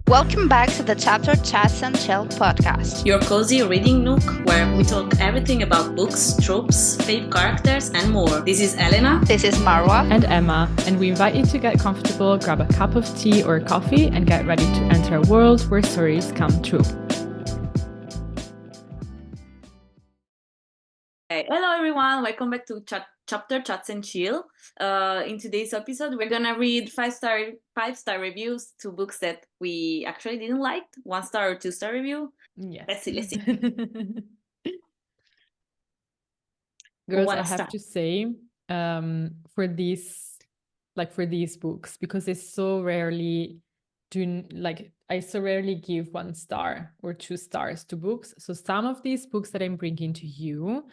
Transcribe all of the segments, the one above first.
Welcome back to the Chapter Chats and Chill podcast. Your cozy reading nook where we talk everything about books, tropes, fave characters, and more. This is Elena. This is Marwa. And Emma, and we invite you to get comfortable, grab a cup of tea or coffee, and get ready to enter a world where stories come true. Hey, hello everyone, welcome back to Chapter Chats and Chill. In today's episode, we're gonna read five-star reviews to books that we actually didn't like. 1-star or 2-star review. Yes. Let's see. Girls, I have to say, for these books, because it's so rarely I so rarely give 1 star or 2 stars to books. So some of these books that I'm bringing to you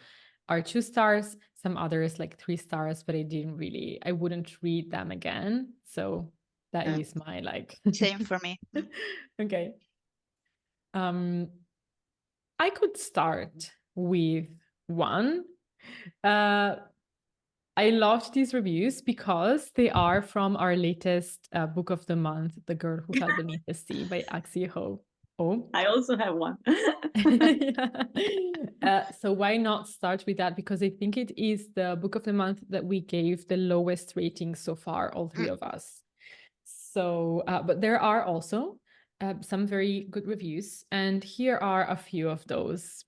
are 2 stars, some others like 3 stars, but I wouldn't read them again. So that is my Same for me. Okay. I could start with 1. I loved these reviews because they are from our latest book of the month, The Girl Who Fell Beneath the Sea by Axie Ho. Oh, I also have one. So why not start with that? Because I think it is the book of the month that we gave the lowest rating so far, all 3 of us. So, but there are also some very good reviews, and here are a few of those.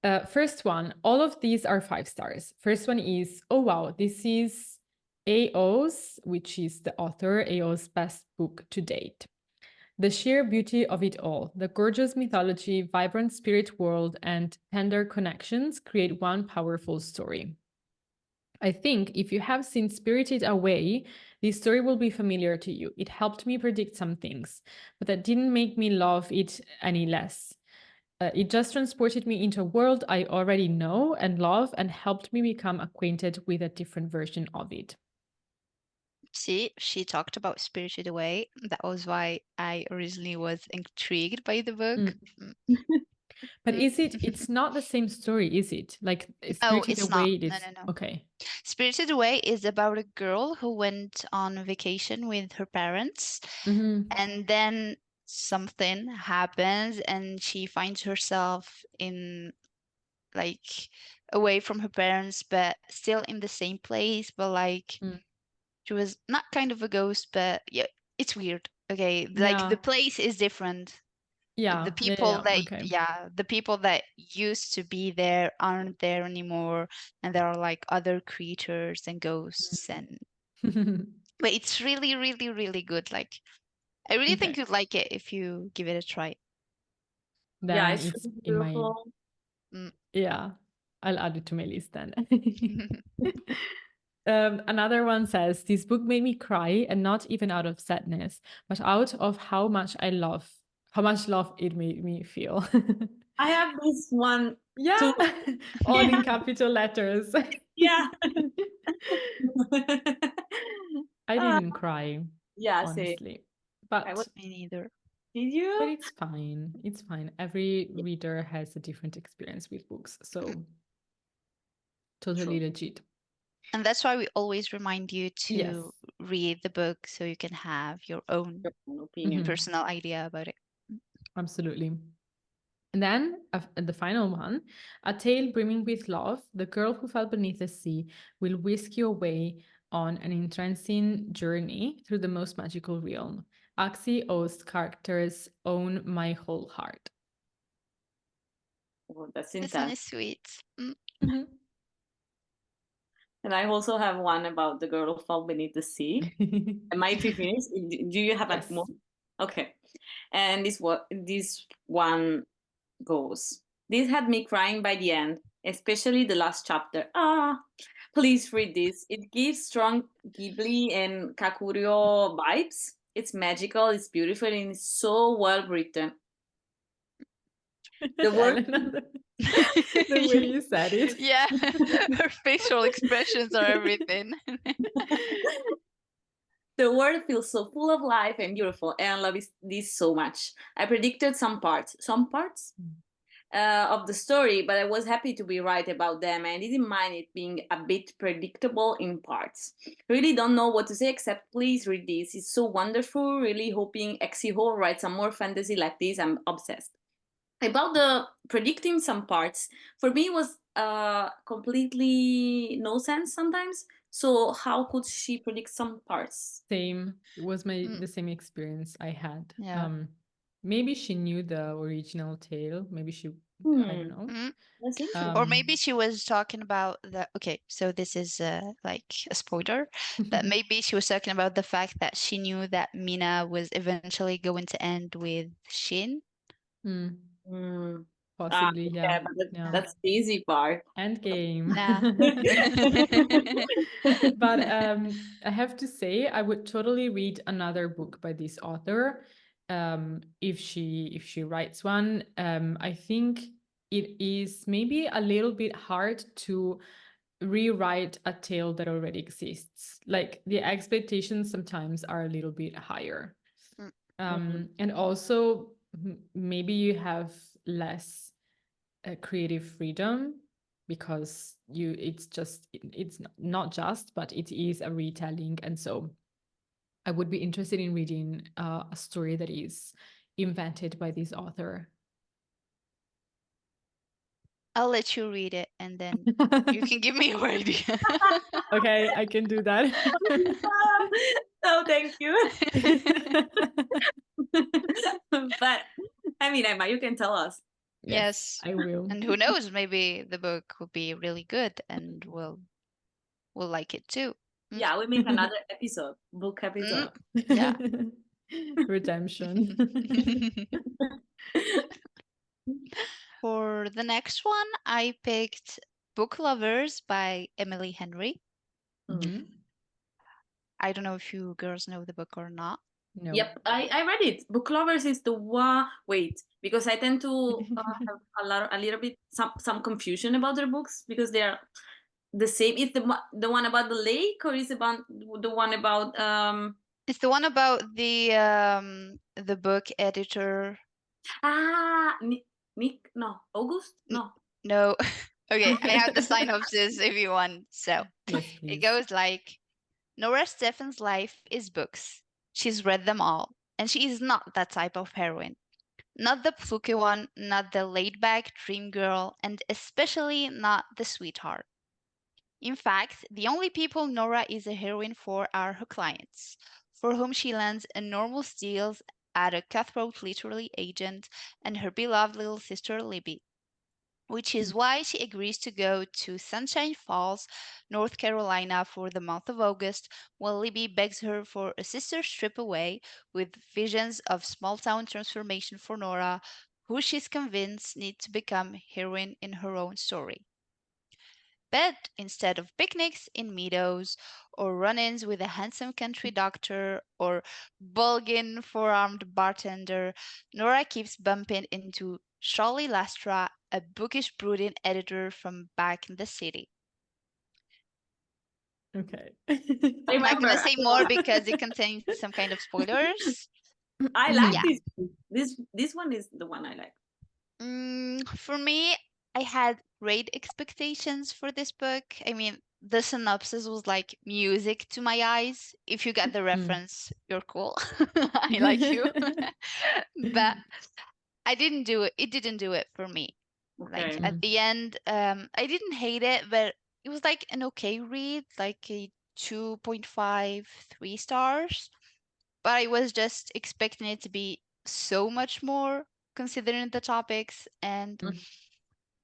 First one, all of these are 5 stars. First one is, oh wow, this is AO's, which is the author, AO's best book to date. The sheer beauty of it all, the gorgeous mythology, vibrant spirit world, and tender connections create one powerful story. I think if you have seen Spirited Away, this story will be familiar to you. It helped me predict some things, but that didn't make me love it any less. It just transported me into a world I already know and love and helped me become acquainted with a different version of it. See, she talked about Spirited Away. That was why I originally was intrigued by the book. But it's not the same story, is it? Like Spirited Away, No. Okay. Spirited Away is about a girl who went on vacation with her parents, and then something happens and she finds herself in away from her parents, but still in the same place, but she was not kind of a ghost, but yeah, it's weird. Okay, the place is different. Yeah, the people okay. the people that used to be there aren't there anymore, and there are other creatures and ghosts, and but it's really, really, really good. I really think you'd like it if you give it a try. Then yeah, it's really in beautiful. Yeah, I'll add it to my list then. Another one says, this book made me cry, and not even out of sadness, but out of how much love it made me feel. I have this one. Yeah, too. all in capital letters. Yeah. I didn't cry. Yeah, honestly. But I wasn't me neither. Did you? But it's fine. It's fine. Every reader has a different experience with books, so totally legit. And that's why we always remind you to read the book so you can have your own opinion, personal idea about it. Absolutely. And then the final one, A Tale Brimming with Love, The Girl Who Fell Beneath the Sea will whisk you away on an entrancing journey through the most magical realm. Axie O's characters own my whole heart. Oh, that's intense. This one is sweet. And I also have one about the girl who fell beneath the sea. Am I finished? Do you have a more? Okay. And this one goes. This had me crying by the end, especially the last chapter. Please read this. It gives strong Ghibli and Kakurio vibes. It's magical, it's beautiful, and it's so well written. The word the way you said it. Yeah, her facial expressions are everything. The world feels so full of life and beautiful, and I love this so much. I predicted some parts. of the story, but I was happy to be right about them. I didn't mind it being a bit predictable in parts. Really don't know what to say except please read this. It's so wonderful. Really hoping Exie writes some more fantasy like this. I'm obsessed. About the predicting some parts, for me it was completely no sense sometimes. So how could she predict some parts? Same. It was the same experience I had. Yeah. Maybe she knew the original tale. Maybe she, I don't know. That's interesting. Or maybe she was talking about the okay, so this is like a spoiler, but maybe she was talking about the fact that she knew that Mina was eventually going to end with Shin. Possibly, yeah. but Yeah. that's the easy part. End game. Nah. But I have to say, I would totally read another book by this author if she writes one. I think it is maybe a little bit hard to rewrite a tale that already exists. Like the expectations sometimes are a little bit higher. And also maybe you have less creative freedom because it's not just, but it is a retelling. And so I would be interested in reading a story that is invented by this author. I'll let you read it and then you can give me your idea. Okay, I can do that. No, thank you. But I mean, Emma, you can tell us. Yes. I will. And who knows, maybe the book will be really good and we'll like it too. Yeah, we make another episode, book episode. Yeah. Redemption. For the next one, I picked Book Lovers by Emily Henry. I don't know if you girls know the book or not. No. Yep, I read it. Book Lovers is the one. Wait, because I tend to have a little bit some confusion about their books because they are the same. Is the one about the lake or is it about the one about It's the one about the book editor. Nick? No, August? No. No. Okay, I have the synopsis if you want. So Yes, it please. goes like Nora Stephen's life is books. She's read them all, and she is not that type of heroine. Not the fluky one, not the laid back dream girl, and especially not the sweetheart. In fact, the only people Nora is a heroine for are her clients, for whom she lands enormous deals at a cutthroat literary agent and her beloved little sister Libby, which is why she agrees to go to Sunshine Falls, North Carolina for the month of August, while Libby begs her for a sister's trip away with visions of small town transformation for Nora, who she's convinced needs to become heroine in her own story. But instead of picnics in meadows, or run ins with a handsome country doctor, or bulging four-armed bartender, Nora keeps bumping into Charlie Lastra, a bookish, brooding editor from back in the city. Okay. I'm not going to say more because it contains some kind of spoilers. I like Yeah. this one is the one I like. For me, I had great expectations for this book. I mean, the synopsis was like music to my eyes. If you get the reference, you're cool. I like you. But I didn't do it. It didn't do it for me. Like Okay. at the end, I didn't hate it, but it was like an okay read, like a 2.5, 3 stars. But I was just expecting it to be so much more considering the topics. And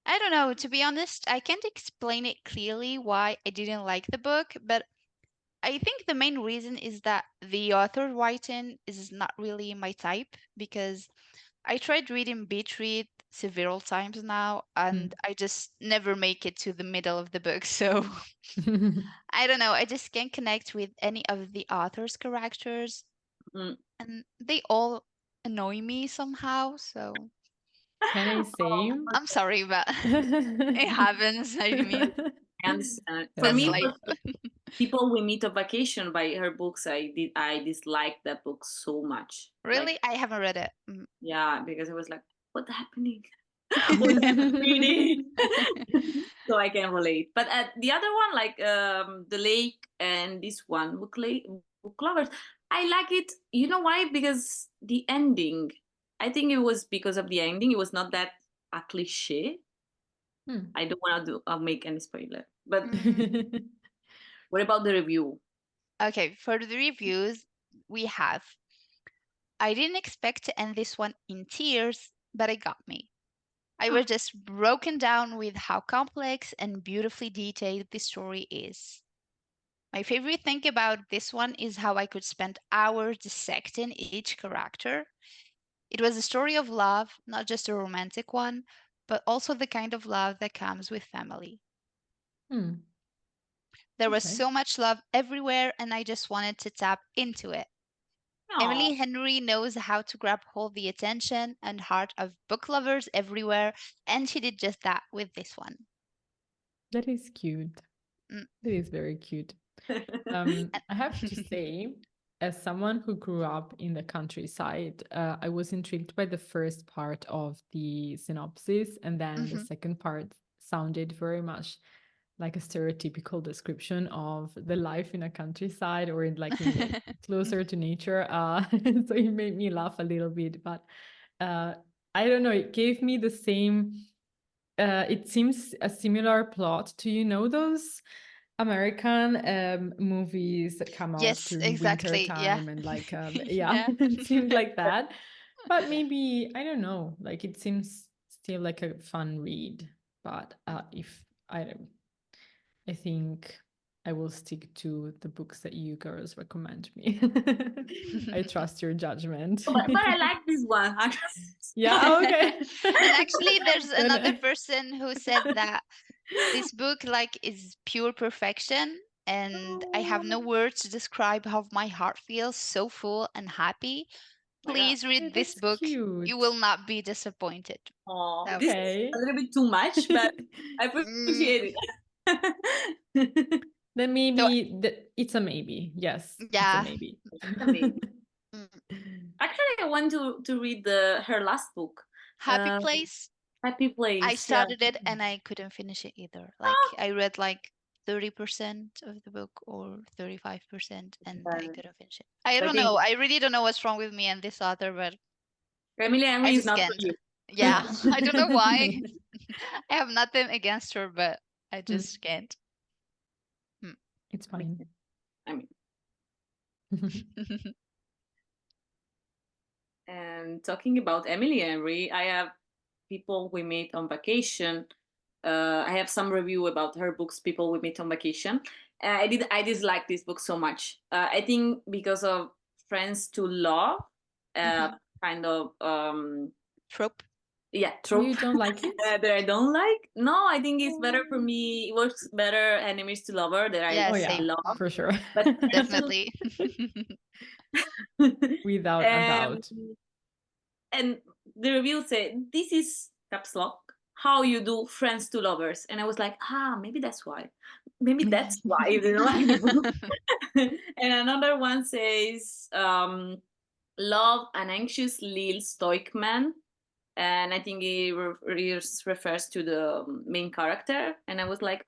I don't know, to be honest, I can't explain it clearly why I didn't like the book, but I think the main reason is that the author writing is not really my type because I tried reading Beat Read several times now and I just never make it to the middle of the book. So I don't know, I just can't connect with any of the author's characters and they all annoy me somehow. So Can I say? I'm sorry, but it happens. I mean, I understand. For that's me, life. People We Meet on Vacation by her books. I disliked that book so much. Really? Like, I haven't read it. yeah, because it was like, what's happening? Who never reading. So I can relate. But the other one, like the lake and this one, book lovers, I like it. You know why? Because the ending. I think it was because of the ending. It was not that a cliche. I don't want to make any spoiler. But what about the review? Okay, for the reviews, we have I didn't expect to end this one in tears, but it got me. I was just broken down with how complex and beautifully detailed the story is. My favorite thing about this one is how I could spend hours dissecting each character. It was a story of love, not just a romantic one, but also the kind of love that comes with family. There was Okay. so much love everywhere, and I just wanted to tap into it. No. Emily Henry knows how to grab hold the attention and heart of book lovers everywhere, and she did just that with this one. That is cute. Mm. That is very cute. I have to say, as someone who grew up in the countryside, I was intrigued by the first part of the synopsis, and then the Mhm. second part sounded very much like a stereotypical description of the life in a countryside or in like in closer to nature. So it made me laugh a little bit, but I don't know. It gave me the same. It seems a similar plot to those American movies that come out Yes, during winter exactly. Yeah. time and like yeah, Yeah. it seemed like that. But maybe I don't know. Like it seems still like a fun read. But if I don't, I think I will stick to the books that you girls recommend me. I trust your judgment. But I like this one. Yeah. Okay. And actually, there's Then another person who said that this book like is pure perfection, and I have no words to describe how my heart feels so full and happy. My God. Please read this that's book. You will cute. not be disappointed. Oh, So, this is Okay. a little bit too much, but I mm, appreciate it. Then so maybe it's a maybe. Yes, it's a yeah. maybe. Amazing. Mm. Actually, I want to read her last book, Happy Place. Happy I Place. Yeah. started it and I couldn't finish it either. Like Oh, I read like 30% of the book or 35% and I uh, couldn't finish it. I I don't think know. I really don't know what's wrong with me and this author, but Emily I Henry is just not for can't. you. Yeah, I don't know why. I have nothing against her, but I Mm, just can't. Hmm. it's fine. I mean, and talking about Emily Henry, I have people we meet on vacation. I have some review about her books, People We Meet on Vacation. I dislike this book so much. I think because of Friends to Love, Mhm. kind of Trope. yeah, Oh, you trope don't like it? that I don't like. No, I think it's better for Oh, me. It works better enemies to lover that Yeah, oh I yeah, same. love. for sure. But Friends to Definitely. Without a um, doubt. and the review said this is caps lock how you do friends to lovers, and I was like, maybe that's why. Maybe that's why you didn't like the book. And another one says, love an anxious little stoic man, and I think it refers to the main character. And I was like,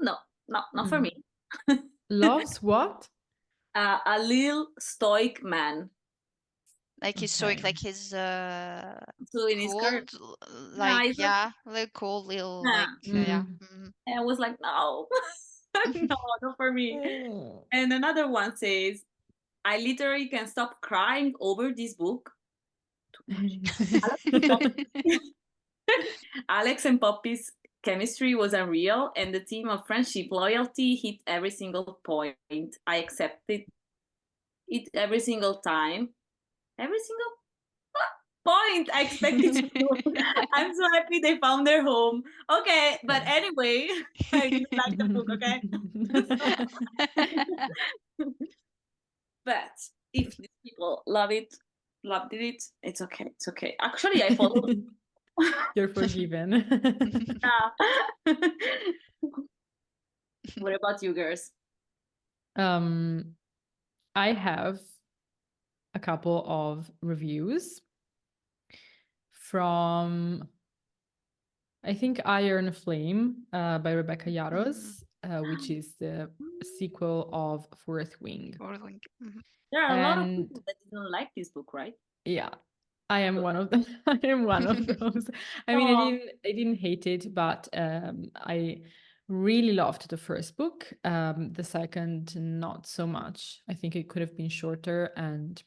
no, not for Hmm. me. Loves what? A little stoic man. Like he's stoic, Okay. like he's So in his skirt, cold, yeah, like it's like, yeah, like cold little yeah. like yeah. Mm. Mhm. And I was like, no, no, not for me. Oh. And another one says, I literally can stop crying over this book. Too much. Alex and Poppy- Alex and Poppy's chemistry was unreal, and the theme of friendship loyalty hit every single point. I accepted it every single time. Every single point I expected to. I'm so happy they found their home. Okay, but Okay. anyway, I didn't like the book, okay? But if these people loved it, it's okay. It's okay. Actually, I followed. You're forgiven. Yeah. What about you girls? um, I have a couple of reviews from I think Iron Flame by Rebecca Mhm. Yarros, which is the sequel of Fourth Wing. Or like, mhm. There are a lot of And people that didn't like this book, right? yeah, I am one of them. I am one of those. I mean, Oh, I didn't hate it, but I really loved the first book. The second, not so much. I think it could have been shorter, and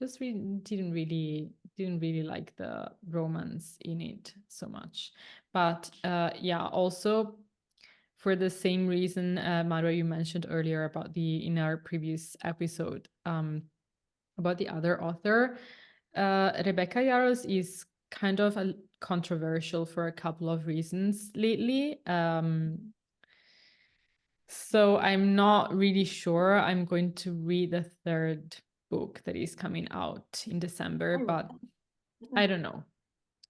just didn't really like the romance in it so much. But yeah, also for the same reason, Mara, you mentioned earlier about in our previous episode, about the other author, Rebecca Yarros is kind of controversial for a couple of reasons lately. So I'm not really sure I'm going to read the third book that is coming out in December, oh, but I don't know.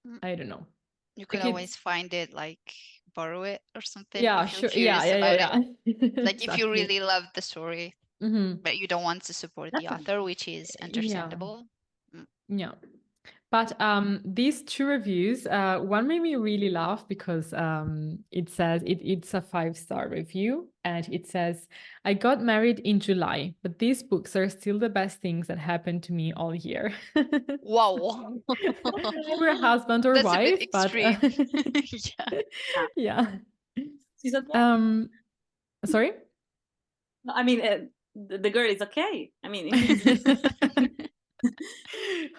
Mm. I don't know. You could Like it's always find it, like borrow it or something yeah, if you're sure. Yeah, curious yeah, about it. yeah, yeah. Like if you Exactly. really love the story, Hmm. but you don't want to support the definitely. author, which is Yeah, understandable. Mm. yeah. But these two reviews, one made me really laugh because it says it's a 5-star review, and it says, "I got married in July, but these books are still the best things that happened to me all year." Wow. We're husband or That's a bit wife, but extreme. Yeah. Yeah. yeah. She's okay. Um, sorry. No, I mean, the girl is okay. I mean, it's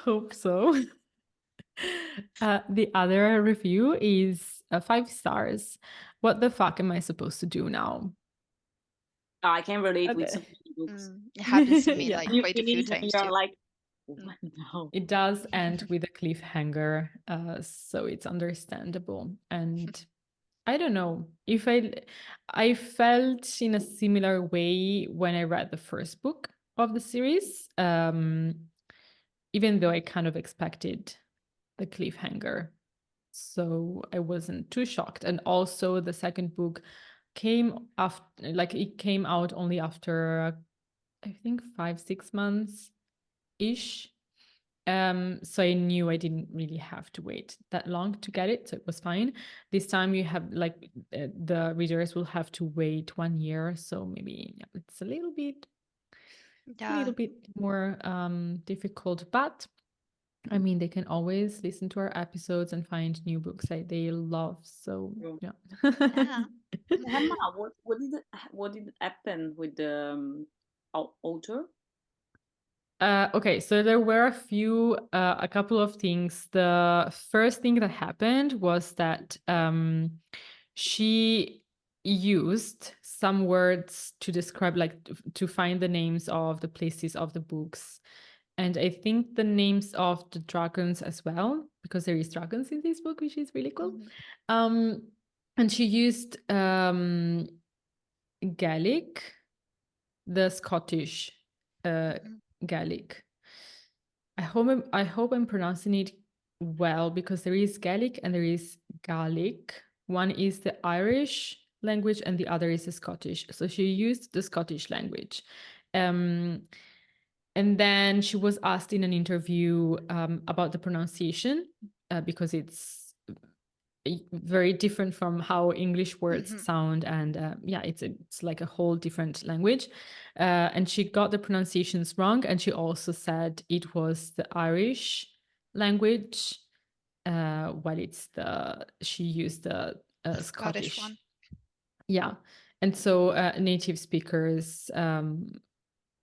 Hope so. The other review is 5 stars. What the fuck am I supposed to do now? I can relate with so Okay. many books. It happens to me Yeah, like You quite a few finish and times you're too. like, Mm. what now? it does end with a cliffhanger, so it's understandable. And I don't know if I felt in a similar way when I read the first book of the series, even though I kind of expected the cliffhanger. So I wasn't too shocked. And also the second book came after, like it came out only after, I think 5-6 months ish. So I knew I didn't really have to wait that long to get it, so it was fine. This time you have like the readers will have to wait 1 year, so maybe yeah, it's a Yeah. little bit more difficult, but I mean, they can always listen to our episodes and find new books that they love. So True. yeah. Yeah. Emma, what did happen with the author? Okay, so there were a couple of things. The first thing that happened was that she used some words to describe, like to find the names of the places of the books. And I think the names of the dragons as well, because there is dragons in this book, which is really cool. Mhm. Um, and she used Gaelic, the Scottish Mhm. Gaelic. I hope I'm pronouncing it well, because there is Gaelic and there is Gaelic. One is the Irish language and the other is the Scottish. So she used the Scottish language. Um, and then she was asked in an interview about the pronunciation, because it's very different from how English words Mhm. sound, and yeah, it's like a whole different language. And she got the pronunciations wrong, and she also said it was the Irish language, while she used the The Scottish Scottish. one. Yeah, and so native speakers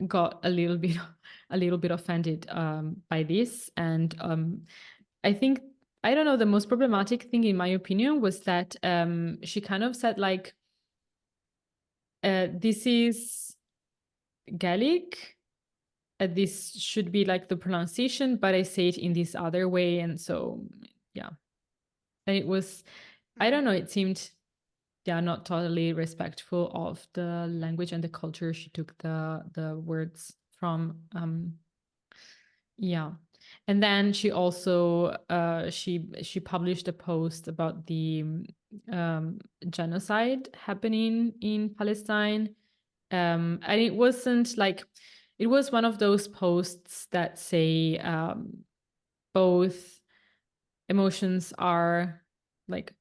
got a little bit offended by this, and I think, I don't know, the most problematic thing in my opinion was that she kind of said like, this is Gaelic, this should be like the pronunciation, but I say it in this other way, and so yeah, and it was, I don't Mhm. know, it seemed, yeah, not totally respectful of the language and the culture she took the words from. Yeah. And then she also she published a post about the genocide happening in Palestine. And it wasn't like, it was one of those posts that say both emotions are like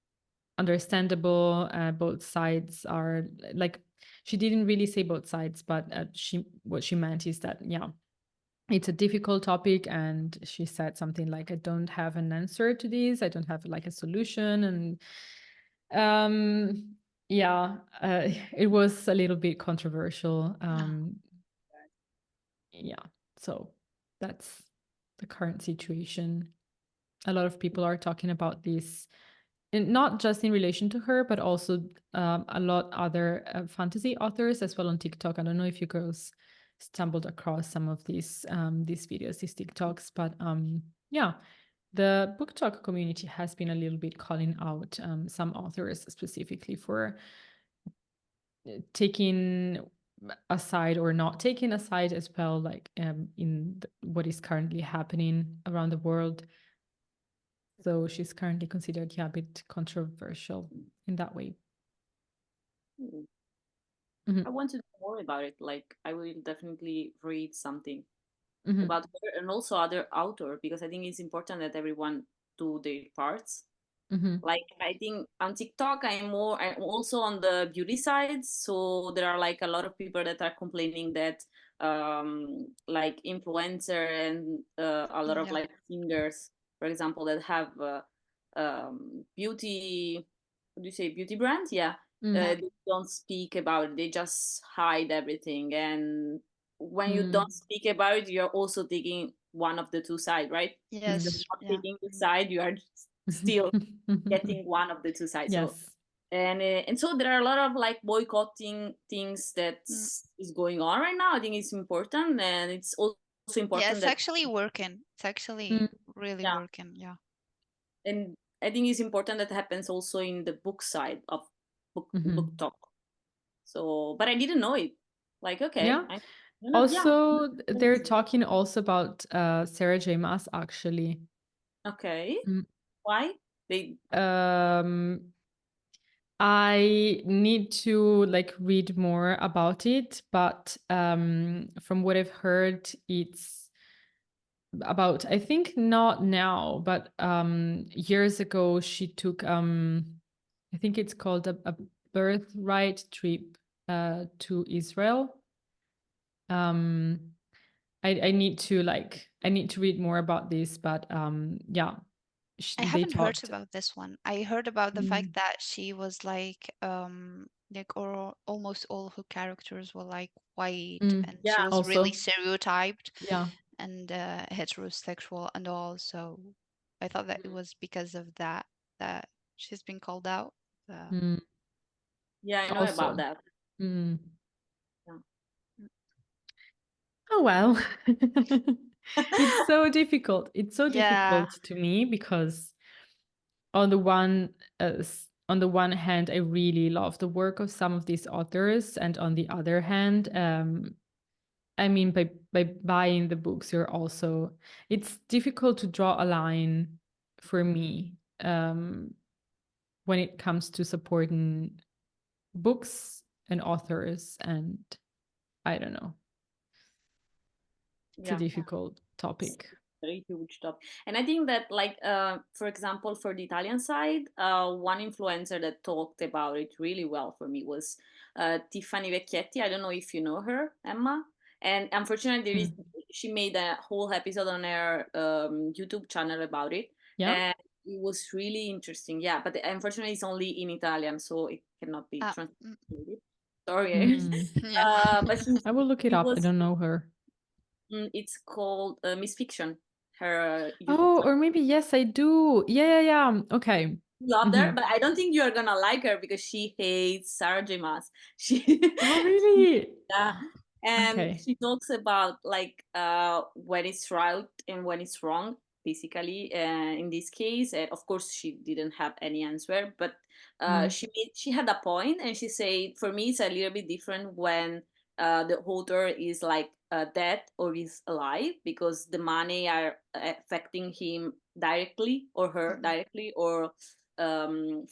understandable. Both sides are like, she didn't really say both sides, but what she meant is that, yeah, it's a difficult topic, and she said something like, I don't have an answer to this, I don't have like a solution. And yeah, it was a little bit controversial. Yeah, so that's the current situation. A lot of people are talking about this, and not just in relation to her, but also a lot other fantasy authors as well on TikTok. I don't know if you girls stumbled across some of these videos, these TikToks, but yeah, the book talk community has been a little bit calling out some authors specifically for taking a side or not taking a side as well, like what is currently happening around the world. So she's currently considered, yeah, a bit controversial in that way. I want to know more about it. Like, I will definitely read something Mm-hmm. about her and also other author, because I think it's important that everyone do their parts. Mm-hmm. Like, I think on TikTok I'm also on the beauty side, so there are like a lot of people that are complaining that like influencer and a lot of Yeah. like singers, for example, that have beauty, what do you say, beauty brands, yeah, Yeah. they don't speak about it, they just hide everything. And when you Mm. don't speak about it, you're also taking one of the two sides, right? If you're Yes. not Yeah. taking the side, you are still getting one of the two sides. So Yes. and so there are a lot of like boycotting things that Mm. is going on right now. I think it's important, and it's also Yeah, important it's that, actually working. It's actually Mm. really yeah, working. Yeah. and I think it's important that happens also in the book side of book Mm-hmm. talk. So, but I didn't know it. Like, okay, Yeah. I you know, yeah, Also, they're talking also about Sarah J. Maas actually. okay. Mm. Why they? Um, I need to like read more about it, but from what I've heard, it's about, I think not now, but years ago she took I think it's called a birthright trip to Israel. Um, I need to read more about this, but yeah, I they haven't heard talked. about this one. I heard about the fact Mm, that she was like or almost all her characters were like white mm, and she Yeah, was really also, stereotyped yeah. and heterosexual and all. So I thought that it was because of that that she's been called out. Mm, yeah, I know about also. that. Mm. Yeah. Oh well. It's so difficult. It's so Yeah, difficult to me because on the one on the one hand, I really love the work of some of these authors, and on the other hand, I mean, by buying the books, you're also, it's difficult to draw a line for me when it comes to supporting books and authors, and I don't know. It's a Yeah. difficult It's topic. very huge top. And I think that, like, for example, for the Italian side, one influencer that talked about it really well for me was Tiffany Vecchietti. I don't know if you know her, Emma. And unfortunately, Mm. she made a whole episode on her YouTube channel about it, Yeah. and it was really interesting. Yeah, but unfortunately, it's only in Italian, so it cannot be uh, mm, translated. Sorry. Mm. yeah. But I will look it it up. I was don't know her. it's called Miss Fiction, her YouTube Oh, channel. or maybe yes, I do. Yeah, yeah, yeah. Okay. Loved her, Hmm. but I don't think you're gonna like her because she hates Sarah J. Maas. She, Oh, she really? yeah, and Okay. she talks about like when it's right and when it's wrong, basically. In this case, and of course, she didn't have any answer, but Mm. she had a point, and she said, for me, it's a little bit different when the author is like dead or is alive, because the money are affecting him directly or her Mm, directly, or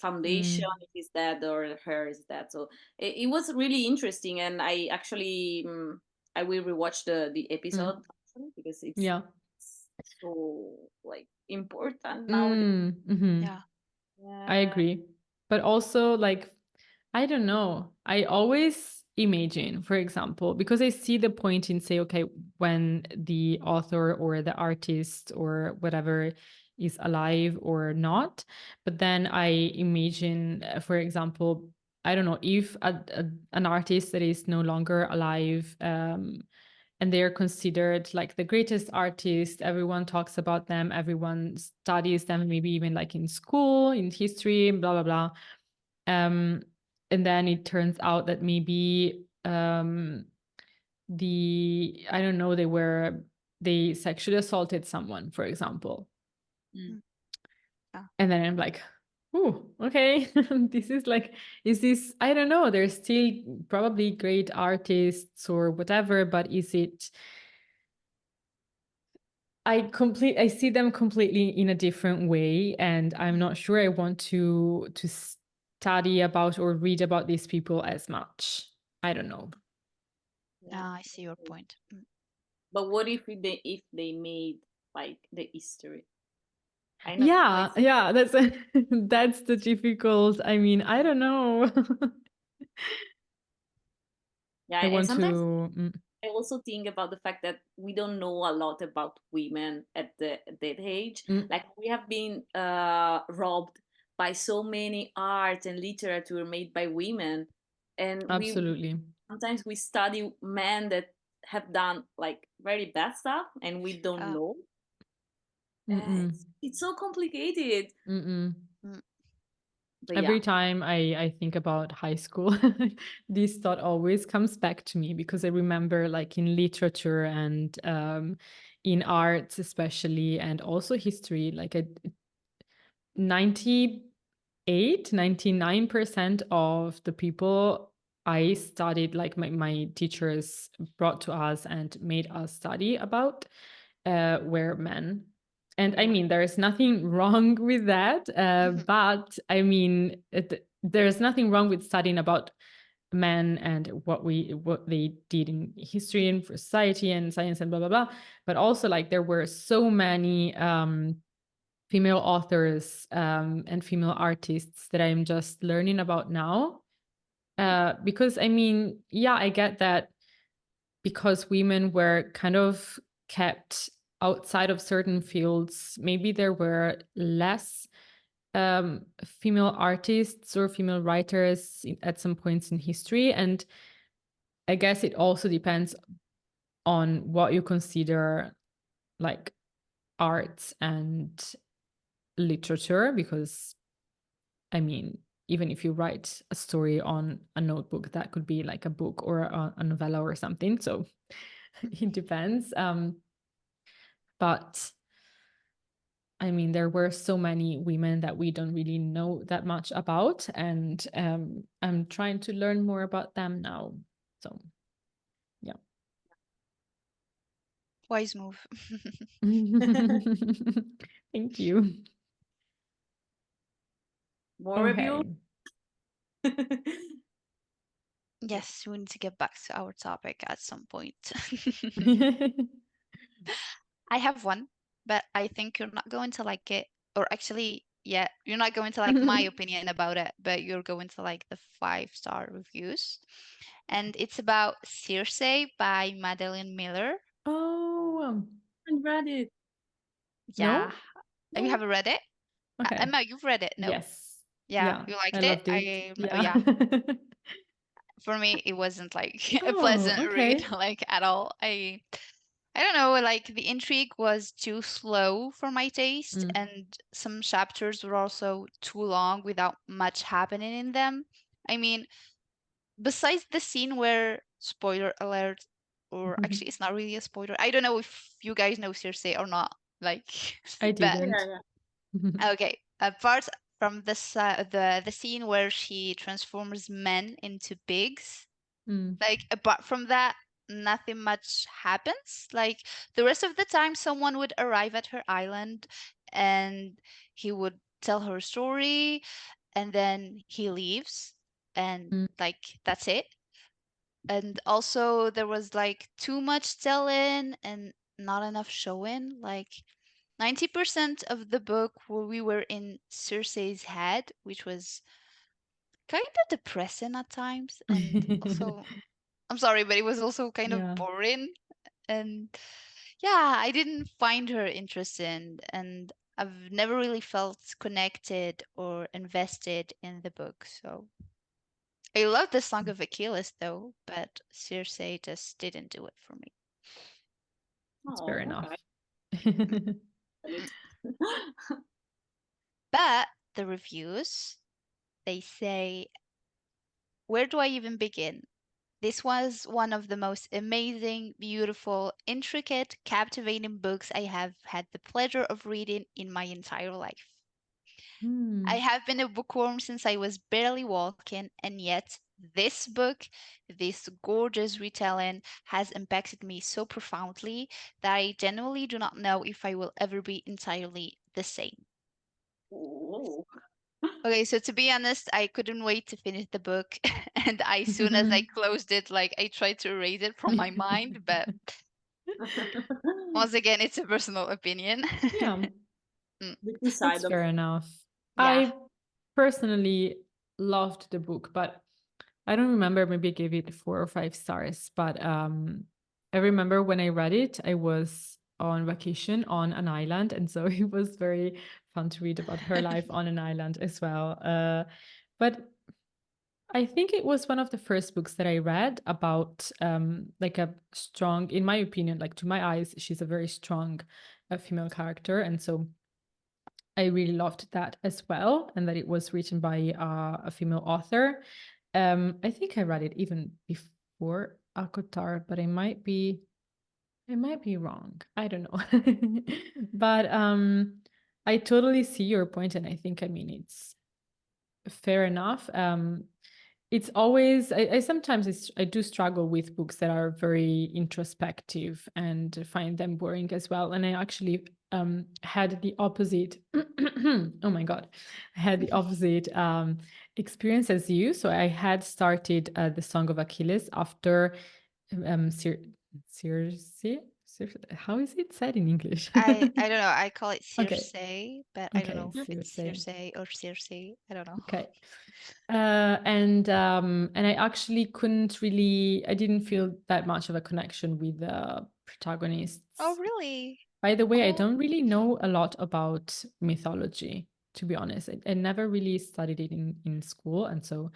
foundation Mm. if he's dead or her is dead. So it was really interesting, and I actually I will rewatch the Mm. episode actually, because Yeah. it's so like important nowadays. Mm. Hmm. yeah. I agree. But also, like, I don't know. I always imagine, for example, because I see the point in say, okay, when the author or the artist or whatever is alive or not. But then I imagine, for example, I don't know if an artist that is no longer alive, and they're considered like the greatest artist. Everyone talks about them, everyone studies them, maybe even like in school, in history, blah, blah, blah. And then it turns out that maybe I don't know, they sexually assaulted someone, for example. Mm. Yeah. And then I'm like, oh, okay. This is like, is this, I don't know, there's still probably great artists or whatever, but is it, I see them completely in a different way, and I'm not sure I want to study about or read about these people as much. I don't know. Yeah. I see your point. But what if they made like the history? I know Yeah, it's yeah, that's that's the difficult. I mean, I don't know. yeah, I and want sometimes to. I also think about the fact that we don't know a lot about women at that age. Mm, Like we have been robbed by so many art and literature made by women, and we absolutely. sometimes we study men that have done like very bad stuff, and we don't Uh, know. Mm-mm, It's so complicated. mm-mm. mm, But Every yeah, time I think about high school, this thought always comes back to me because I remember, like in literature and in arts, especially, and also history, like 99% of the people I studied, like my teachers brought to us and made us study about, were men. And I yeah, mean, there is nothing wrong with that. But I mean, there's nothing wrong with studying about men and what they did in history and for society and science and blah blah blah. But also, like, there were so many female authors and female artists that I'm just learning about now. Because I mean, yeah, I get that because women were kind of kept outside of certain fields, maybe there were less female artists or female writers at some points in history. And I guess it also depends on what you consider like arts and literature, because I mean, even if you write a story on a notebook, that could be like a book or a novella or something. So it depends. But I mean, there were so many women that we don't really know that much about, and I'm trying to learn more about them now. So, yeah. wise move. Thank you. more review. Okay. Yes, we need to get back to our topic at some point. I have one, but I think you're not going to like it. Or actually, yeah, you're not going to like my opinion about it, but you're going to like the 5-star reviews. And it's about Circe by Madeline Miller. Oh, And read it. Yeah. no? You No. haven't read it? Okay. Emma, you've read it, no? Yes. Yeah, Yeah, you I liked it? loved it. Oh, Yeah. yeah. For me, it wasn't like a Oh, pleasant read, okay. like at all. I don't know, like the intrigue was too slow for my taste, Mm, and some chapters were also too long without much happening in them. I mean, besides the scene where, spoiler alert, or actually, it's not really a spoiler. I don't know if you guys know Circe or not. Like, I but didn't. Yeah, okay. Apart from the scene where she transforms men into pigs, Mm, like apart from that, nothing much happens. Like the rest of the time, someone would arrive at her island, and he would tell her a story, and then he leaves, and mm, like that's it. And also there was like too much telling and not enough showing. Like 90% of the book where we were in Circe's head, which was kind of depressing at times, and also, I'm sorry, but it was also kind of Yeah. boring. And yeah, I didn't find her interesting, and I've never really felt connected or invested in the book. So I love the Song of Achilles though, but Circe just didn't do it for me. That's fair Oh, enough. okay. Valid. But the reviews, they say, where do I even begin? This was one of the most amazing, beautiful, intricate, captivating books I have had the pleasure of reading in my entire life. I Hmm. have been a bookworm since I was barely walking, and yet this book, this gorgeous retelling, has impacted me so profoundly that I genuinely do not know if I will ever be entirely the same. Oh. Okay, so to be honest, I couldn't wait to finish the book, and as soon as I closed it, like I tried to erase it from my mind, but once again, it's a personal opinion. Yeah, Mm, We decide that's on. fair enough. yeah, I personally loved the book, but I don't remember, maybe I gave it 4 or 5 stars. But I remember when I read it, I was on vacation on an island. And so it was very fun to read about her life on an island as well. But I think it was one of the first books that I read about like a strong, in my opinion, like to my eyes, she's a very strong female character. And so I really loved that as well, and that it was written by a female author. I think I read it even before Akotar, but I might be wrong. I don't know. But I totally see your point, and I think, I mean, it's fair enough. It's always, I sometimes I do struggle with books that are very introspective and find them boring as well. And I actually had the opposite. Oh my god, I had the opposite experience as you. So I had started the Song of Achilles after Circe. How is it said in English? I don't know. I call it Okay, Circe, but I don't okay, know if it's Circe. Circe or Circe. I don't know. Okay. And I actually couldn't really, I didn't feel that much of a connection with the Oh, protagonists. really? By the way, I Oh, don't really know a lot about mythology, to be honest. I never really studied it in school, and so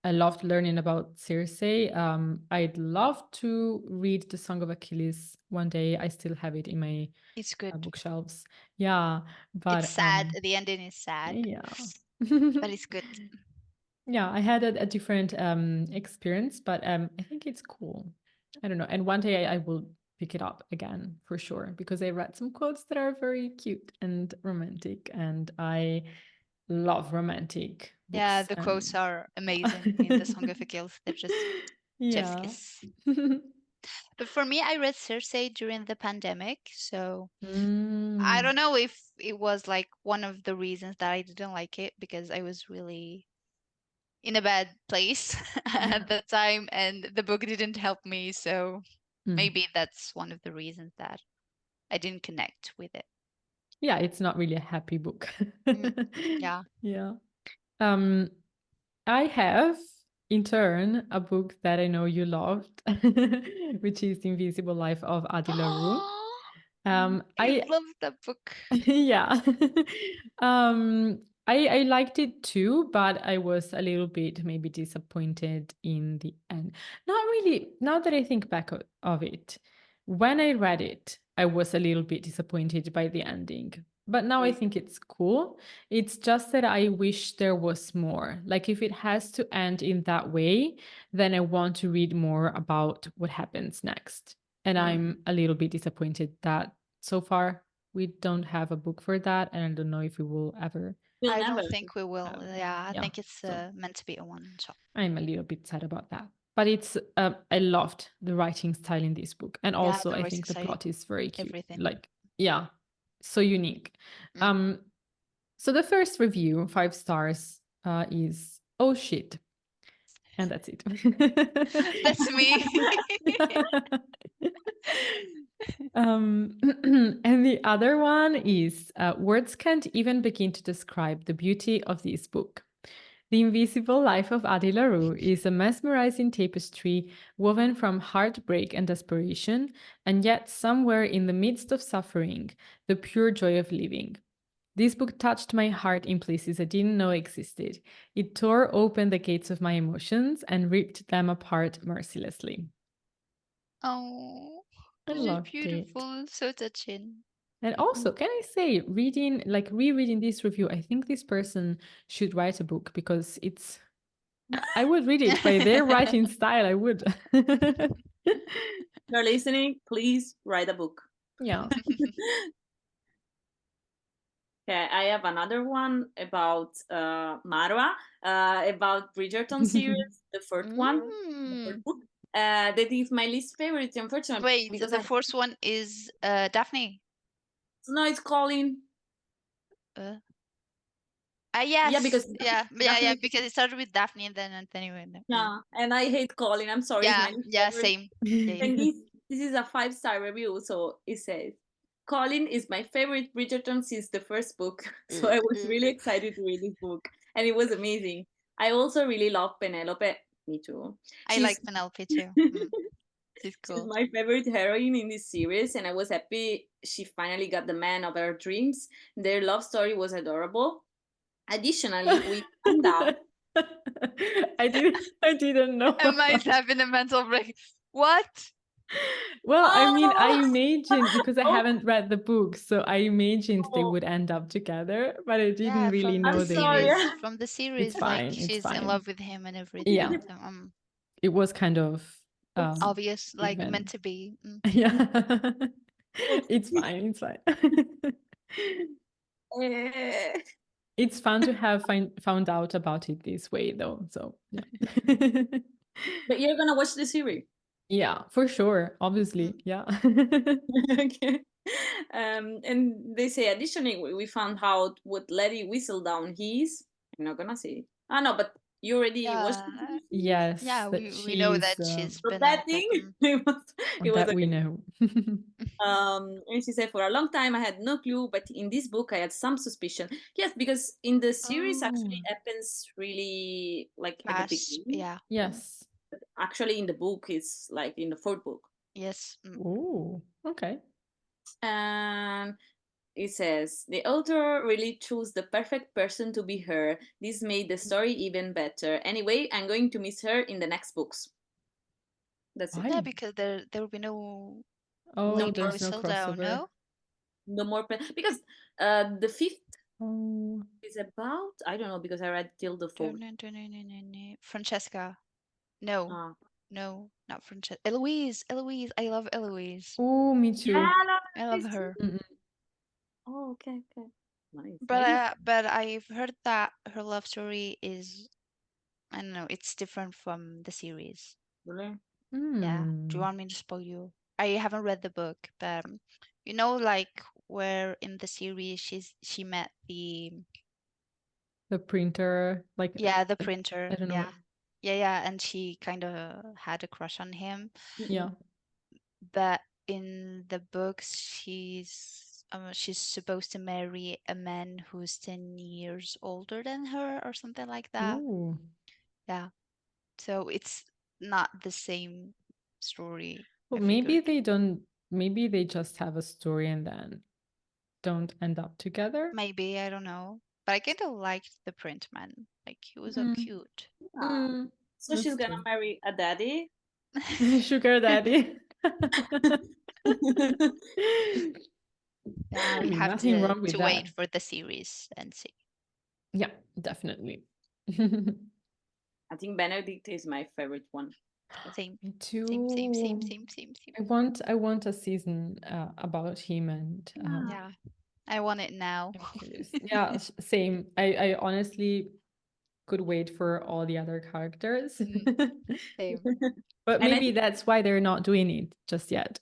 I loved learning about Circe. I'd love to read the Song of Achilles one day. I still have it in my it's good. bookshelves. Yeah, It's but sad. The ending is sad, yeah. but it's good. Yeah, I had a different experience, but I think it's cool. I don't know. And one day I will pick it up again for sure, because I read some quotes that are very cute and romantic, and I love romantic Yeah, books. the quotes And are amazing in the Song of Achilles. They're just chef's yeah. kiss. But for me, I read Circe during the pandemic, so I Mm. don't know if it was like one of the reasons that I didn't like it because I was really in a bad place at that time and the book didn't help me. So Mm. maybe that's one of the reasons that I didn't connect with it. Yeah, it's not really a happy book. Mm, yeah. Yeah. Um, I have, in turn, a book that I know you loved, which is The Invisible Life of Addie LaRue. I I love that book. yeah. um, I liked it too, but I was a little bit maybe disappointed in the end. Not really, now that I think back of it. When I read it, I was a little bit disappointed by the ending. But now I Mm. think it's cool. It's just that I wish there was more. Like, if it has to end in that way, then I want to read more about what happens next. And Mm. I'm a little bit disappointed that so far we don't have a book for that, and I don't know if we will ever We'll I never. don't think we will. have. Yeah, I Yeah, think it's so meant to be a one shot. I'm a little bit sad about that. But it's I loved the writing style in this book, and Yeah, also the I writing think the style, plot is very cute. everything. Like, yeah, so unique. Mm. Um, so the first review, 5 stars, is oh shit, and that's it. That's me. And the other one is words can't even begin to describe the beauty of this book. The Invisible Life of Adi LaRue is a mesmerizing tapestry woven from heartbreak and desperation, and yet somewhere in the midst of suffering, the pure joy of living. This book touched my heart in places I didn't know existed. It tore open the gates of my emotions and ripped them apart mercilessly. Oh, I this is loved it. beautiful, so touching. And also, can I say, rereading this review, I think this person should write a book because I would read it by their writing style. I would. You're listening, please write a book. Yeah. Okay, I have another one about Marwa, about Bridgerton series, the first one, the first Mm. book. That is my least favorite, unfortunately, Wait, because the first one is Daphne. no, it's Colin. Uh, Yeah, yes, because yeah, Daphne, because it started with Daphne and then Anthony went. Yeah, yeah, and I hate Colin. I'm sorry, it's my least yeah, favorite. same. Yeah, And this is a 5-star review, so it says Colin is my favorite Bridgerton since the first book. So I was really excited to read this book, and it was amazing. I also really love Penelope. Me too. I She's like Penelope too. She's she's cool. my favorite heroine in this series, and I was happy she finally got the man of her dreams. Their love story was adorable. Additionally, we found out. I didn't know. Emma is having a mental break. What? Well, I mean, I Oh, imagined because I oh, haven't read the book, so I imagined they oh, would end up together, but I didn't Yeah, really from I'm the know they sorry. would. series. From the It's series, like fine. It's she's in fine. love with him and Yeah, everything. So, it was kind of Oops. obvious, like meant given. to be. Yeah, Oops. it's fine. It's fine. Eh, It's fun to have found out about it this way, though. So yeah, but you're gonna watch the series. yeah, for sure. Mm. Obviously, yeah. Okay. And they say additionally, we found out what Lady Whistledown he is. I'm not gonna say it. Ah, no, but you already watched Yeah, the series. Yes, yeah, that we know she's that she's So that Penelope. thing, it was that we okay. know. And she said, for a long time I had no clue, but in this book I had some suspicion. Yes, because in the series Oh, actually happens really like at the Fast, beginning. yeah. yes. Actually, in the book, it's like in the fourth book. Yes. Oh, okay. And it says the author really chose the perfect person to be her. This made the story even better. Anyway, I'm going to miss her in the next books. That's it. Yeah, Why? because there will be no Oh, Lady there's no Whistledown, crossover. no? No more because the fifth Oh, is about, I don't know, because I read till the fourth. Francesca. No, Uh, no, not Francesca. Eloise. I love Eloise. oh, me yeah, too. no, I love this too. her. Mm-mm. Oh, okay, okay, nice. But Maybe but I've heard that her love story is, I don't know, it's different from the series. really. Yeah. Do you Hmm. want me to spoil you? I haven't read the book, but you know, like where in the series she met the, The printer, like, yeah, the I printer. don't know. Yeah. Yeah, and she kind of had a crush on him. Yeah. Mm-mm. But in the books, she's supposed to marry a man who's 10 years older than her or something like that. Ooh. Yeah. So it's not the same story Well, every maybe book. they don't, maybe they just have a story and then don't end up together. Maybe, I don't know. But I kind of liked the print man. Like he was so Mm. cute. Yeah. Mm. So she's That's gonna true. marry a daddy. Sugar daddy. Yeah, I we mean, have nothing wrong with to wait that. for the series and see. Yeah, definitely. I think Benedict is my favorite one. Same, Me same, too. same. I want a season about him, and Yeah. Yeah, I want it now. I'm curious. Yeah, same. I honestly could wait for all the other characters. Mm, same. But And I maybe think that's why they're not doing it just yet.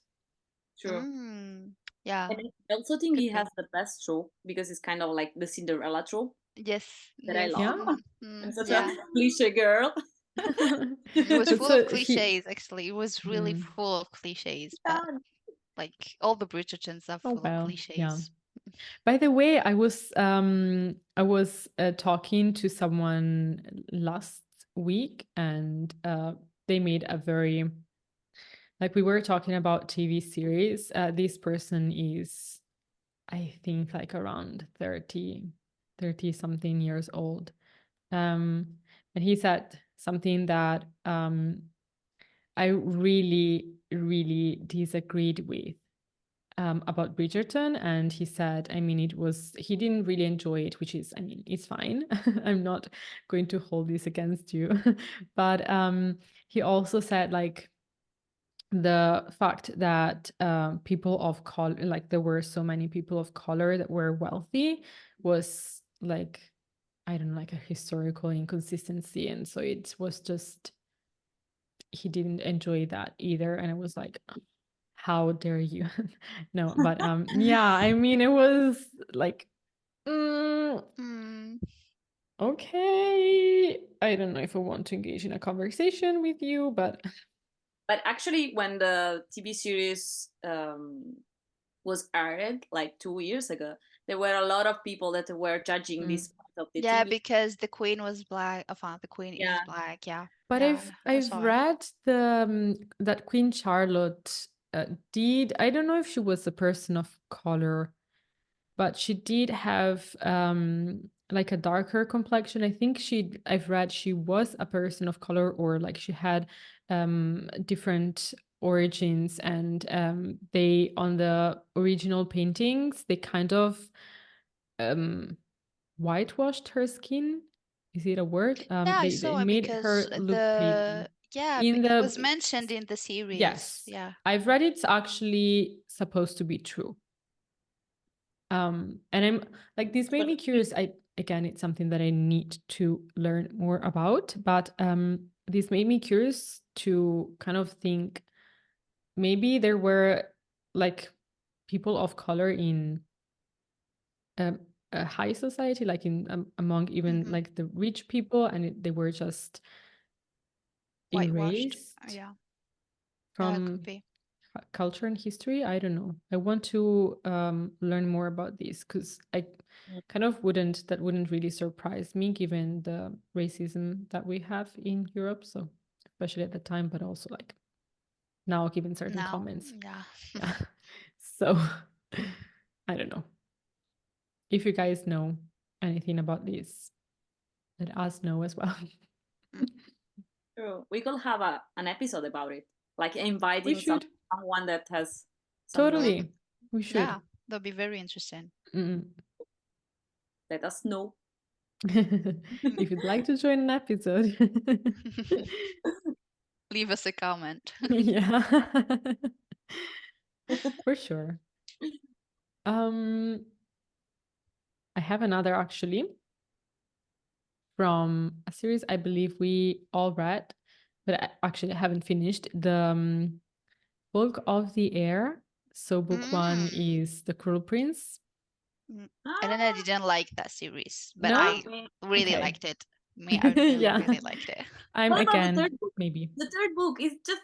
true. Mm, yeah, And I also think could he has be. the best trope because it's kind of like the Cinderella trope Yes, that I yes. love. Yeah. I'm such a Yeah. cliche girl. It was But full of so he cliches, actually. It was really mm, full of cliches, but Yeah, Like all the Bridgertons are Oh full of well, yeah. cliches. By the way, I was talking to someone last week, and they made a very, like, we were talking about TV series. This person is, I think, like around 30 something years old. And he said something that I really, really disagreed with, about Bridgerton. And he said, I mean, he didn't really enjoy it, which is, I mean, it's fine. I'm not going to hold this against you. But he also said, like, the fact that people of color, like, there were so many people of color that were wealthy, was like, I don't know, like a historical inconsistency. And so it was just, he didn't enjoy that either. And I was like, how dare you? No, but yeah, I mean, it was like, mm, Mm, okay, I don't know if I want to engage in a conversation with you, but But actually, when the TV series was aired like 2 years ago, there were a lot of people that were judging mm. this part of the yeah, TV. because the queen was black. Enfin, the queen is Yeah. black. Yeah, But yeah, I I've saw it. read that Queen Charlotte did. I don't know if she was a person of color, but she did have like a darker complexion. I think I've read she was a person of color, or like she had different origins. And they, on the original paintings, they kind of um whitewashed her skin. Is it a word? Yeah, I They saw it made because her look pale. In it the was mentioned in the series. Yes, Yeah. I've read it's actually supposed to be true. And I'm like, this made But me curious. Again, it's something that I need to learn more about, but this made me curious to kind of think, maybe there were, like, people of color in um, a high society, like in among even Mm-hmm. like the rich people, and they were just Whitewashed. erased Yeah. Yeah, it could from be. culture and history. I don't know. I want to learn more about this, because I kind of wouldn't really surprise me, given the racism that we have in Europe. So, especially at the time, but also like now, given certain Now, comments. yeah. Yeah. So I don't know. If you guys know anything about this, let us know as well. Mm. true. We could have an episode about it, like We inviting should. someone that has some knowledge. Totally. We should. Yeah, that'd be very interesting. Mm. Let us know. If you'd like to join an episode. Leave us a comment. Yeah. For sure. Um, I have another, actually, from a series I believe we all read, but I actually haven't finished. The Book of the Air. So book one Mm. is The Cruel Prince. Mm. Elena Ah, didn't like that series, but No? I okay. really Okay. liked it. Me, I really, Yeah. really liked it. I'm What about the again, third book? maybe. The third book is just,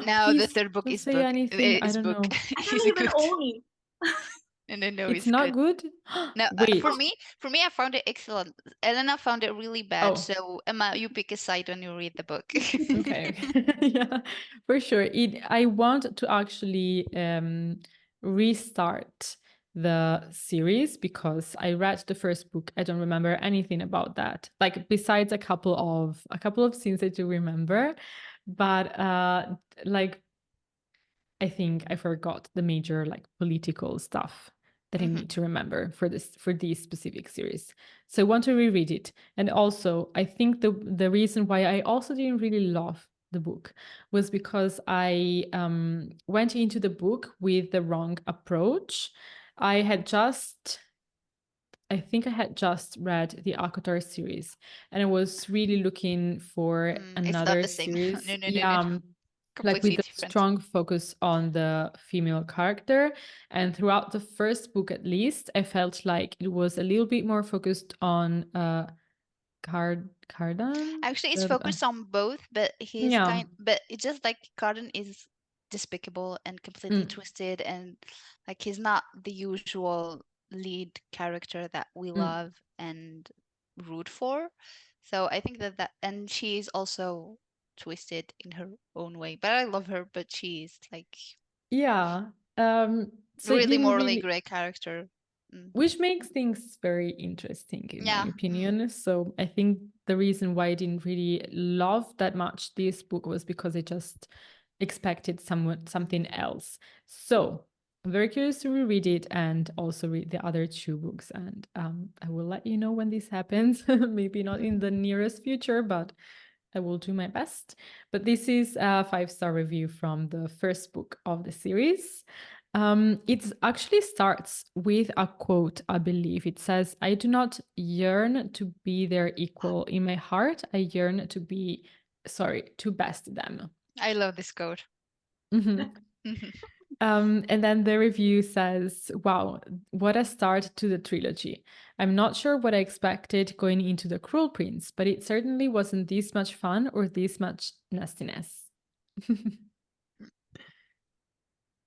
Now the Please third book don't say anything. I is don't book know. I is don't even good. own it. No, It's it's not good. good? No, Wait. for me, I found it excellent. Elena found it really bad. Oh, So Emma, you pick a side when you read the book. okay. Yeah, for sure. I want to actually restart the series, because I read the first book. I don't remember anything about that. Like, besides a couple of scenes I do remember, but like, I think I forgot the major, like, political stuff that I Mhm. need to remember for these specific series. So I want to reread it. And also, I think the reason why I also didn't really love the book was because I went into the book with the wrong approach. I think I had just read the Akotar series, and I was really looking for It's not another the same. series. No, no, no, no, Yeah, no. like Completely with a different. strong focus on the female character. And throughout the first book, at least, I felt like it was a little bit more focused on Cardan. Actually, it's focused on both, but Yeah, but it's just like Cotton is. despicable and completely Mm, twisted, and like he's not the usual lead character that we mm. love and root for. So I think that and she's also twisted in her own way. But I love her, but she's like Yeah. So really you morally really, gray character. Mm. which makes things very interesting in my Yeah. Mm. opinion. So I think the reason why I didn't really love that much this book was because I just expected something else. So I'm very curious to reread it and also read the other two books. And I will let you know when this happens. Maybe not in the nearest future, but I will do my best. But this is a 5-star review from the first book of the series. It actually starts with a quote, I believe. It says, I do not yearn to be their equal in my heart. I yearn to be, sorry, to best them. I love this code. Mhm. Mhm. And then the review says, wow, what a start to the trilogy. I'm not sure what I expected going into The Cruel Prince, but it certainly wasn't this much fun or this much nastiness.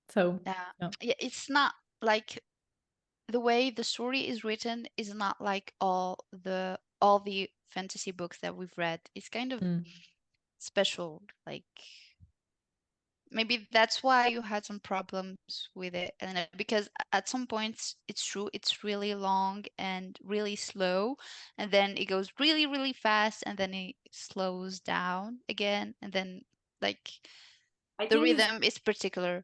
So, Yeah. yeah. Yeah, it's not like the way the story is written is not like all the fantasy books that we've read. It's kind of Mm, special. Like maybe that's why you had some problems with it, and because at some points it's true, it's really long and really slow, and then it goes really really fast, and then it slows down again, and then like I the think it's rhythm is particular.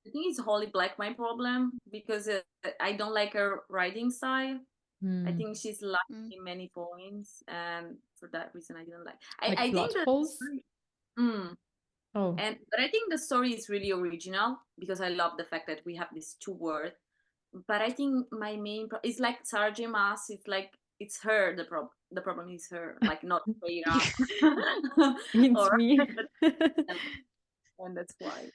I think it's Holly Black my problem because I don't like her writing style. I mm. think she's lacking Mm. in many points, and for that reason, I didn't like. Like I think plot that holes. Oh, but I think the story is really original because I love the fact that we have these two words. But I think my it's like Sarge Maas. It's like it's her the problem. The problem is her, like not Freira, it's or me. and that's why.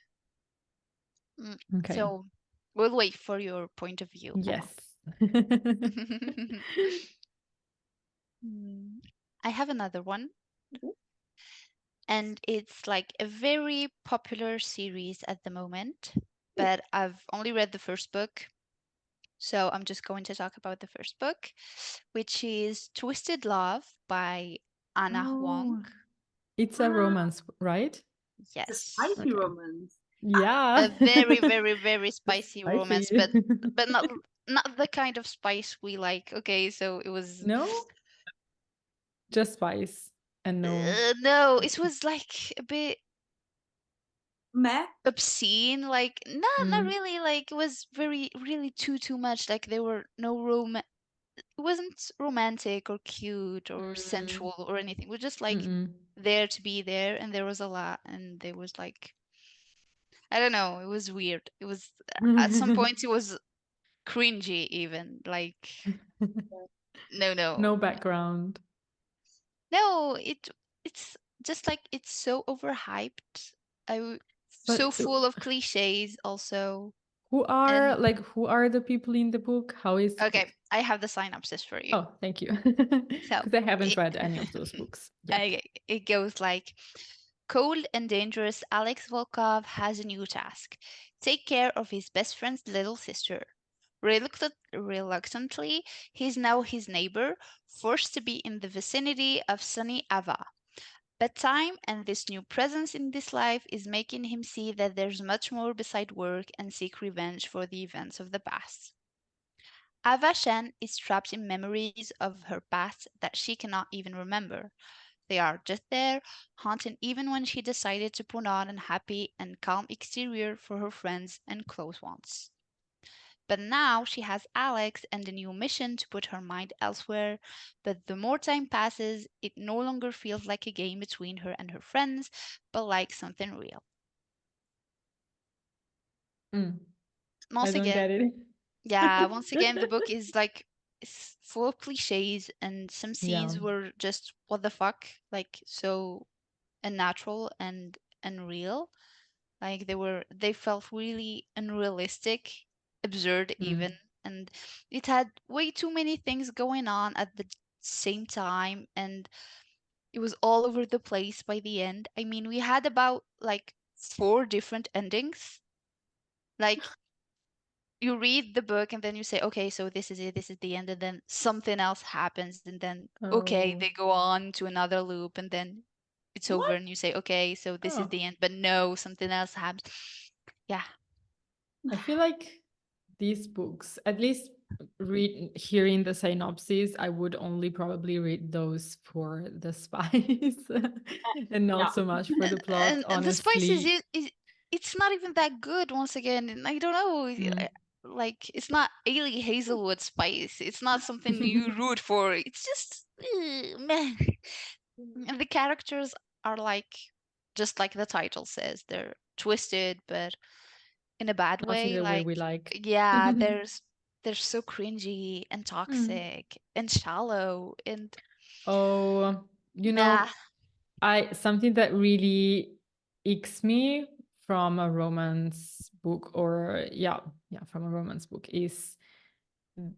Mm. Okay. So we'll wait for your point of view, Emma. Yes. Mm, I have another one, and it's like a very popular series at the moment, but I've only read the first book, so I'm just going to talk about the first book, which is Twisted Love by Anna Huang. Oh, it's a Ah, romance, right? it's a Yes. spicy Okay. romance. Yeah. A very, very, very It's spicy spicy. romance, but not the kind of spice we like. Okay, so it was No? Just spice and no. no, it was like a bit Meh. obscene, like not Mm, really, like it was very really too much, like there were no it wasn't romantic or cute or mm, sensual or anything. We're just like mm-mm. there to be there, and there was a lot, and there was like I don't know, it was weird. It was at some points it was cringy even, like no no No background. no, it's just like it's so overhyped. So But full of cliches also. who are And like who are the people in the book? How is okay, I have the synopsis for you. Oh, thank you. So Because I haven't it, read any of those books yet. okay, it goes like cold and dangerous Alex Volkov has a new task: take care of his best friend's little sister. Reluctantly, he's now his neighbor, forced to be in the vicinity of sunny Ava. But time and this new presence in this life is making him see that there's much more beside work and seek revenge for the events of the past. Ava Shen is trapped in memories of her past that she cannot even remember. They are just there, haunting even when she decided to put on a happy and calm exterior for her friends and close ones. But now she has Alex and a new mission to put her mind elsewhere. But the more time passes, it no longer feels like a game between her and her friends, but like something real. Mm, I Once don't again, get it. yeah, once again, the book is like it's full of cliches, and some Yeah. scenes were just what the fuck, like so unnatural and unreal. Like they felt really unrealistic, absurd even, Mm, and it had way too many things going on at the same time, and it was all over the place by the end. I mean, we had about like 4 different endings. Like you read the book and then you say, okay, so this is it, this is the end, and then something else happens, and then okay, Oh, they go on to another loop, and then it's over, What? and you say, okay, so this is oh. the end, but no, something else happens. Yeah. I feel like these books, at least hearing the synopsis, I would only probably read those for the spice and not Yeah. so much for the plot, And the spice honestly. it's not even that good once again, and I don't know, Mm. like it's not Ailey Hazelwood spice, it's not something you root for, it's just meh. And the characters are like, just like the title says, they're twisted, but in a bad Not in way. the way Like, we like. yeah, they're so cringy and Mm. toxic and shallow and Oh, nah. I something that really icks me from a romance book, or yeah, from a romance book, is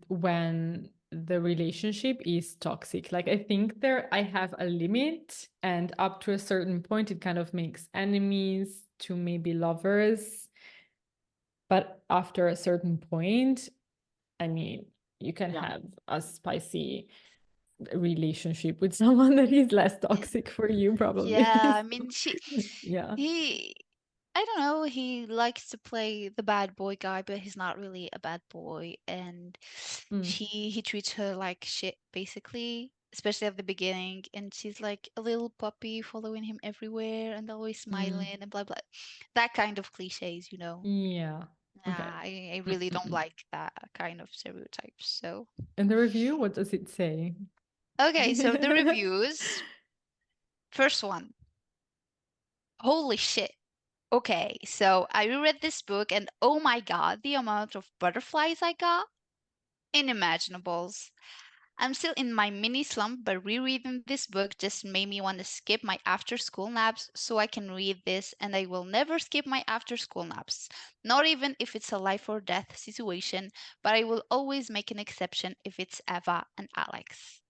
when the relationship is toxic. Like, I think there I have a limit, and up to a certain point it kind of makes enemies to maybe lovers, but after a certain point, I mean, you can Yeah. have a spicy relationship with someone that is less toxic for you, Yeah, probably. I mean, Yeah. he I don't know, he likes to play the bad boy guy, but he's not really a bad boy, and Mm. he treats her like shit basically, especially at the beginning, and she's like a little puppy following him everywhere and always Mm. smiling and blah blah. That kind of cliches, you know. Yeah. Okay. Nah, I really don't Mm-mm-mm. like that kind of stereotypes. So, And the review, what does it say? okay, so the reviews. First one. Holy shit. Okay, so I reread this book and oh my god, the amount of butterflies I got, inimaginables. I'm still in my mini slump, but rereading this book just made me want to skip my after school naps so I can read this, and I will never skip my after school naps. Not even if it's a life or death situation, but I will always make an exception if it's Eva and Alex.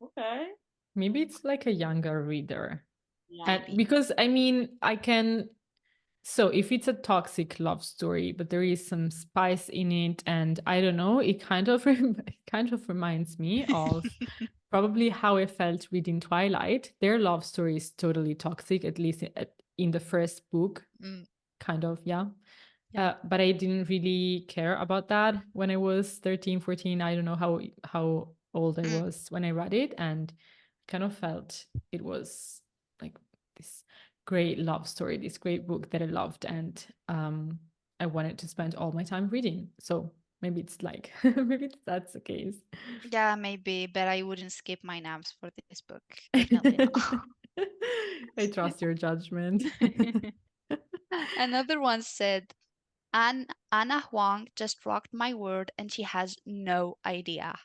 Okay. Maybe it's like a younger reader. Yeah. And Maybe. because I mean, I can. So if it's a toxic love story, but there is some spice in it, and I don't know, it kind of it kind of reminds me of probably how I felt reading Twilight. Their love story is totally toxic, at least in the first book, Mm, kind of, yeah. yeah. But I didn't really care about that when I was 13, 14. I don't know how old I Mm, was when I read it, and kind of felt it was like this great love story, this great book that I loved, and I wanted to spend all my time reading. So maybe it's like that's the case. yeah, maybe, but I wouldn't skip my naps for this book. Definitely I trust your judgment. not. Another one said, Anna Huang just rocked my world and she has no idea.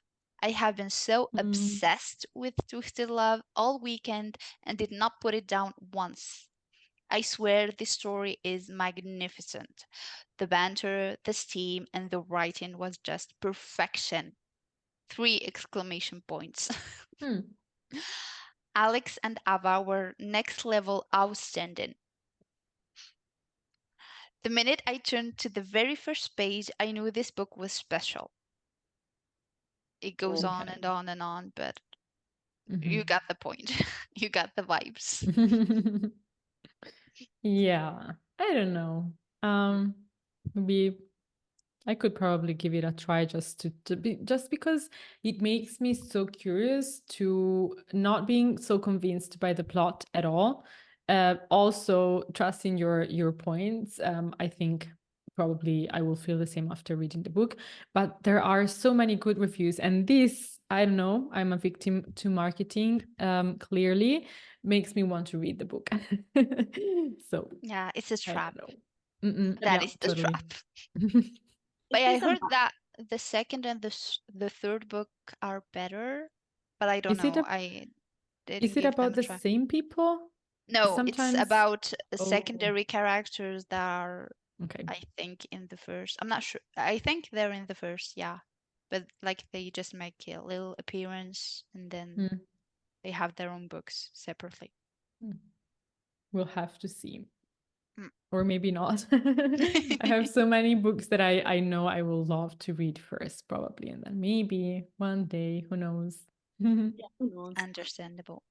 I have been so Mm, obsessed with Twisted Love all weekend and did not put it down once. I swear this story is magnificent. The banter, the steam, and the writing was just perfection. 3 exclamation points. mm. Alex and Ava were next level outstanding. The minute I turned to the very first page, I knew this book was special. It goes Oh. on Okay. and on and on, but you Mhm. got the point. You got the vibes. Yeah, I don't know. Um, Maybe I could probably give it a try just to be just because it makes me so curious to not being so convinced by the plot at all. Also trusting your points. I think probably I will feel the same after reading the book. But there are so many good reviews, and this, I don't know, I'm a victim to marketing. Clearly makes me want to read the book. So Yeah, it's a I trap. don't know. Mm-mm, That yeah, is the totally. trap. Is But I this a heard that the second and the third book are better, but I don't Is it know. a I didn't is it give them about a the try. same people? No, it's Sometimes. about Oh, secondary characters that are, okay. I think, in the first. I'm not sure. I think they're in the first, yeah. But like they just make a little appearance and then Mm, they have their own books separately. mm. We'll have to see. Mm. Or maybe not. I have so many books that I know I will love to read first, probably. And then maybe one day, who knows? Yeah, who knows? Understandable.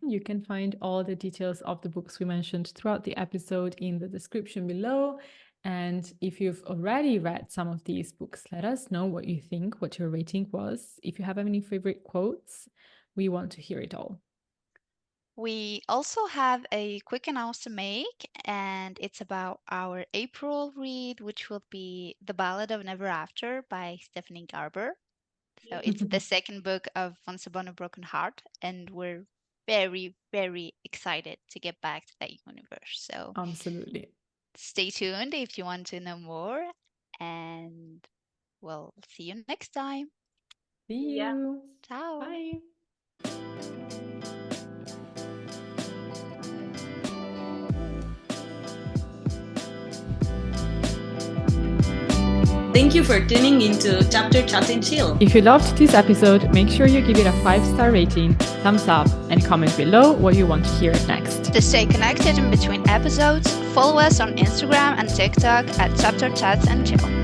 You can find all the details of the books we mentioned throughout the episode in the description below. And if you've already read some of these books, let us know what you think, what your rating was. If you have any favorite quotes, we want to hear it all. We also have a quick announce to make, and it's about our April read, which will be The Ballad of Never After by Stephanie Garber. So it's the second book of Once Upon a Broken Heart, and we're very, very excited to get back to that universe. So Absolutely. stay tuned if you want to know more, and we'll see you next time. See Yeah. you. Ciao. Bye. Thank you for tuning into Chapter Chat and Chill. If you loved this episode, make sure you give it a 5-star rating, thumbs up, and comment below what you want to hear next. To stay connected in between episodes, follow us on Instagram and TikTok at Chapter Chats and Chill.